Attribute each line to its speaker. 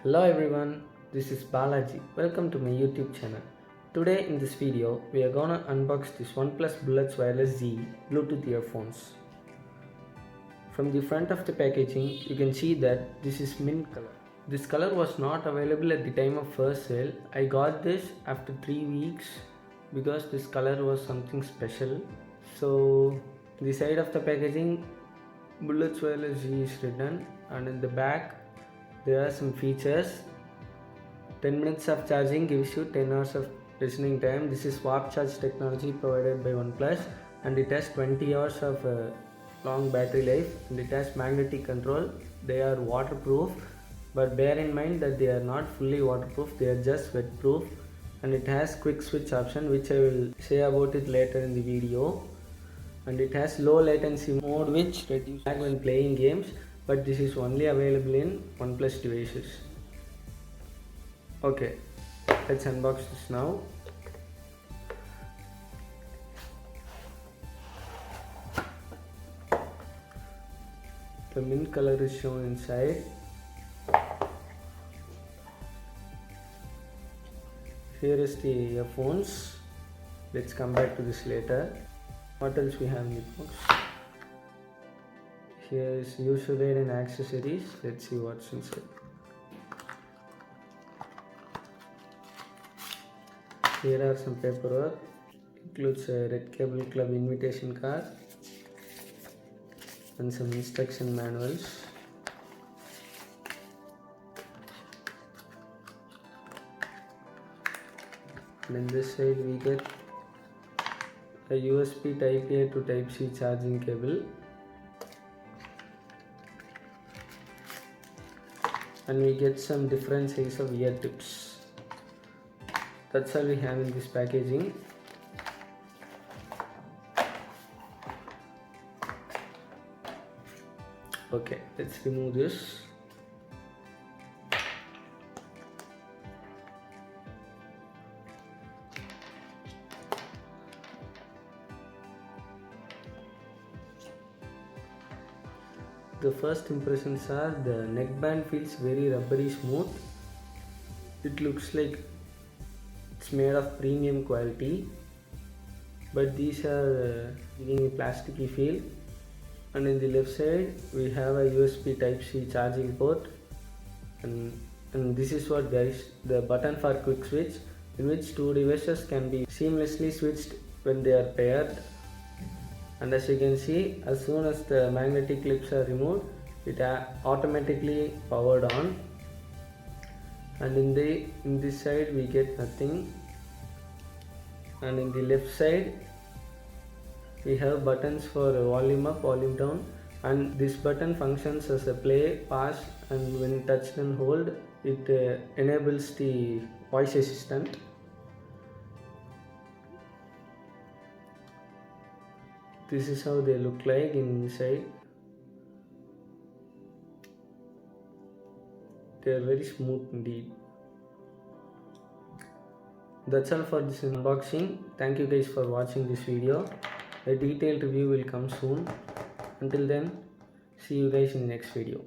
Speaker 1: Hello everyone, this is Balaji. Welcome to my YouTube channel. Today in this video, we are gonna unbox this Oneplus Bullets Wireless Z Bluetooth earphones. From the front of the packaging, you can see that this is mint color. This color was not available at the time of first sale. I got this after 3 weeks because this color was something special. So, the side of the packaging, Bullets Wireless Z is written, and in the back there are some features. 10 minutes of charging gives you 10 hours of listening time. This is warp charge technology provided by Oneplus, and it has 20 hours of long battery life, and it has magnetic control. They are waterproof, but bear in mind that they are not fully waterproof, they are just wet proof, and it has quick switch option, which I will say about it later in the video. And it has low latency mode, which reduces lag when playing games, but this is only available in OnePlus devices. Okay, let's unbox this now. The mint color is shown inside. Here is the earphones. Let's come back to this later. What else we have in the box? Here is user guide and accessories. Let's see what's inside. Here are some paperwork. Includes a Red Cable Club invitation card and some instruction manuals. And in this side we get a USB Type A to Type C charging cable, and we get some different size of ear tips. That's all we have in this packaging. Okay, let's remove this. The first impressions are the neckband feels very rubbery smooth. It looks like it's made of premium quality, but these are giving a plasticky feel. And in the left side we have a USB Type C charging port, and this is what guys, the button for quick switch, in which two devices can be seamlessly switched when they are paired. And as you can see, as soon as the magnetic clips are removed, it automatically powered on. And in this side we get nothing, and in the left side we have buttons for volume up, volume down, and this button functions as a play, pause, and when touched and hold, it enables the voice assistant. This is how they look like inside. They are very smooth indeed. That's all for this unboxing. Thank you guys for watching this video. A detailed review will come soon. Until then, see you guys in the next video.